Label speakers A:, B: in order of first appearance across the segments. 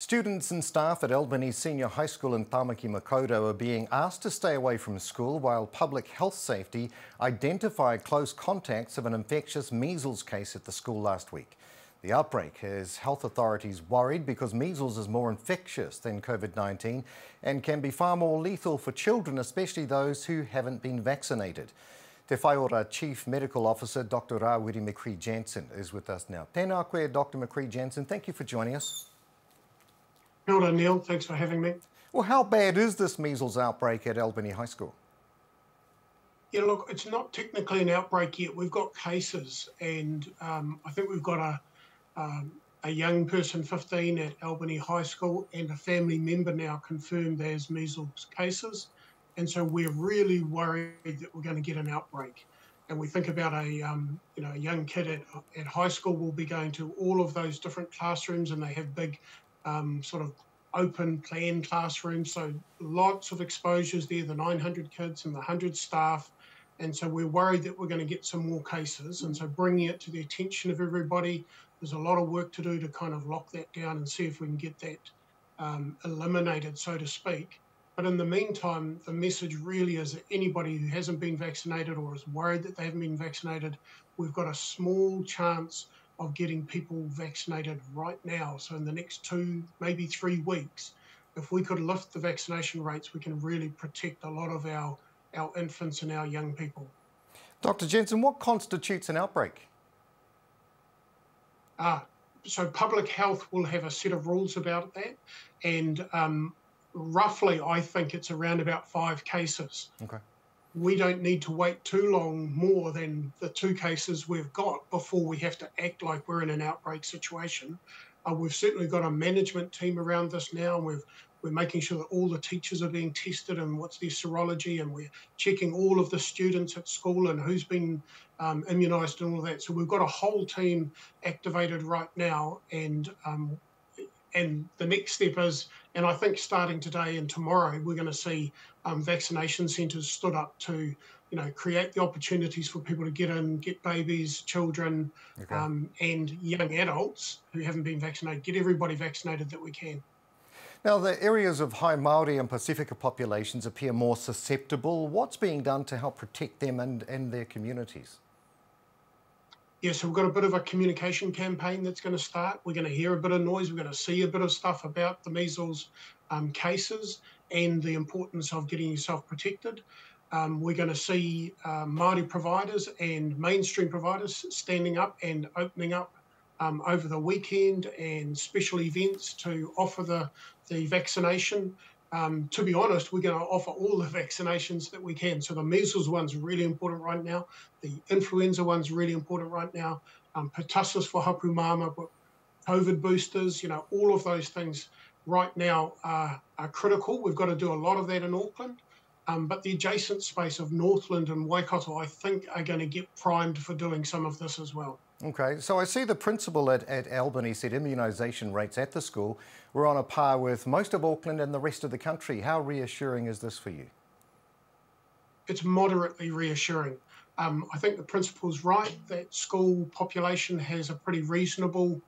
A: Students and staff at Albany Senior High School in Tāmaki Makaurau are being asked to stay away from school while Public Health Safety identified close contacts of an infectious measles case at the school last week. The outbreak has health authorities worried because measles is more infectious than COVID-19 and can be far more lethal for children, especially those who haven't been vaccinated. Te Whaiora Chief Medical Officer Dr. Rawiri McCree-Jansen is with us now. Tēnā koe, Dr. McCree-Jansen. Thank you for joining us.
B: Kia ora, Neil. Thanks for having me.
A: Well, how bad is this measles outbreak at Albany High School?
B: Yeah, look, it's not technically an outbreak yet. We've got cases, and I think we've got a young person, 15, at Albany High School, and a family member now confirmed there's measles cases. And so we're really worried that we're going to get an outbreak. And we think about a young kid at high school will be going to all of those different classrooms, and they have big sort of open plan classrooms, so lots of exposures there, the 900 kids and the 100 staff, and so we're worried that we're going to get some more cases, and so bringing it to the attention of everybody. There's a lot of work to do to kind of lock that down and see if we can get that eliminated, so to speak. But in the meantime, the message really is that anybody who hasn't been vaccinated or is worried that they haven't been vaccinated, we've got a small chance of getting people vaccinated right now. So in the next 2, maybe 3 weeks, if we could lift the vaccination rates, we can really protect a lot of our infants and our young people.
A: Dr. Jensen, what constitutes an outbreak?
B: So public health will have a set of rules about that, and roughly I think it's around about 5 cases.
A: Okay.
B: We don't need to wait too long more than the 2 cases we've got before we have to act like we're in an outbreak situation. We've certainly got a management team around this now, and we're making sure that all the teachers are being tested and what's their serology, and we're checking all of the students at school and who's been immunised and all of that. So we've got a whole team activated right now, and the next step is, and I think starting today and tomorrow, we're going to see vaccination centres stood up to, create the opportunities for people to get in, get babies, children,
A: Okay.
B: and young adults who haven't been vaccinated, get everybody vaccinated that we can.
A: Now, the areas of high Māori and Pacifica populations appear more susceptible. What's being done to help protect them and their communities?
B: Yeah, so we've got a bit of a communication campaign that's going to start. We're going to hear a bit of noise. We're going to see a bit of stuff about the measles cases and the importance of getting yourself protected. We're going to see Māori providers and mainstream providers standing up and opening up over the weekend and special events to offer the vaccination. To be honest, we're going to offer all the vaccinations that we can. So the measles one's really important right now. The influenza one's really important right now. Pertussis for hapu mama, COVID boosters, all of those things right now are critical. We've got to do a lot of that in Auckland. But the adjacent space of Northland and Waikato, I think, are going to get primed for doing some of this as well.
A: Okay, so I see the principal at Albany said immunisation rates at the school were on a par with most of Auckland and the rest of the country. How reassuring is this for you?
B: It's moderately reassuring. I think the principal's right that school population has a pretty reasonable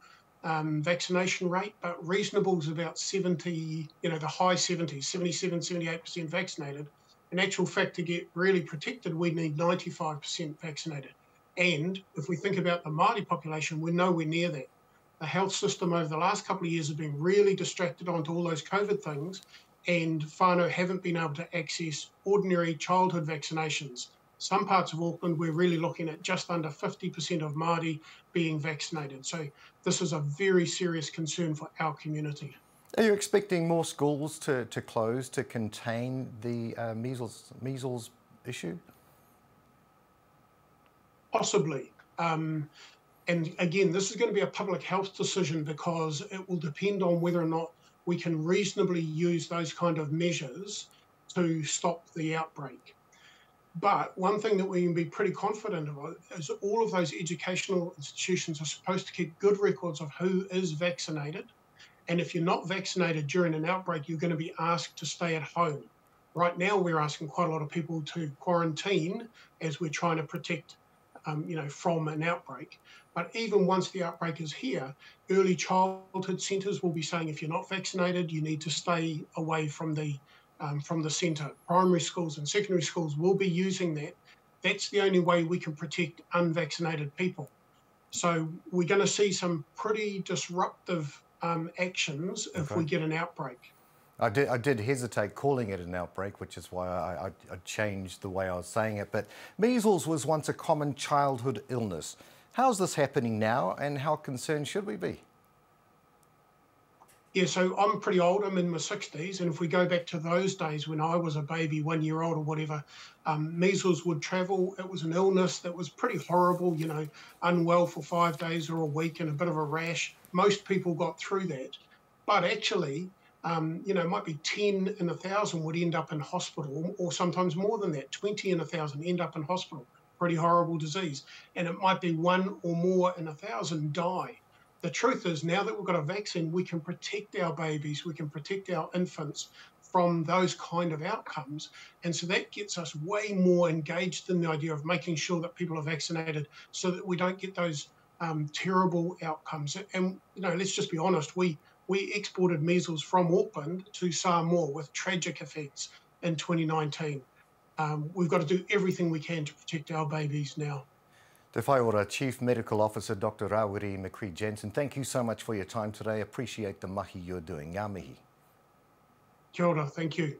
B: vaccination rate, but reasonable is about 70, the high 70s, 77, 78% vaccinated. In actual fact, to get really protected, we need 95% vaccinated. And if we think about the Māori population, we're nowhere near that. The health system over the last couple of years has been really distracted onto all those COVID things, and whānau haven't been able to access ordinary childhood vaccinations. Some parts of Auckland, we're really looking at just under 50% of Māori being vaccinated. So this is a very serious concern for our community.
A: Are you expecting more schools to close to contain the measles issue?
B: Possibly. And again, this is going to be a public health decision because it will depend on whether or not we can reasonably use those kind of measures to stop the outbreak. But one thing that we can be pretty confident about is all of those educational institutions are supposed to keep good records of who is vaccinated. And if you're not vaccinated during an outbreak, you're going to be asked to stay at home. Right now, we're asking quite a lot of people to quarantine as we're trying to protect from an outbreak. But even once the outbreak is here, early childhood centres will be saying if you're not vaccinated, you need to stay away from the centre. Primary schools and secondary schools will be using that. That's the only way we can protect unvaccinated people. So we're going to see some pretty disruptive actions if
A: Okay.
B: we get an outbreak.
A: I did hesitate calling it an outbreak, which is why I changed the way I was saying it. But measles was once a common childhood illness. How's this happening now, and how concerned should we be?
B: Yeah, so I'm pretty old. I'm in my 60s. And if we go back to those days when I was a baby, 1 year old or whatever, measles would travel. It was an illness that was pretty horrible, unwell for 5 days or a week and a bit of a rash. Most people got through that. But actually, it might be 10 in 1,000 would end up in hospital, or sometimes more than that, 20 in 1,000 end up in hospital. Pretty horrible disease. And it might be 1 or more in 1,000 die. The truth is, now that we've got a vaccine, we can protect our babies, we can protect our infants from those kind of outcomes. And so that gets us way more engaged in the idea of making sure that people are vaccinated so that we don't get those terrible outcomes. And, let's just be honest, we exported measles from Auckland to Samoa with tragic effects in 2019. We've got to do everything we can to protect our babies now.
A: Te Whai Ora Chief Medical Officer Dr. Rawiri McCree-Jensen, thank you so much for your time today. Appreciate the mahi you're doing. Ngā mihi.
B: Kia ora, thank you.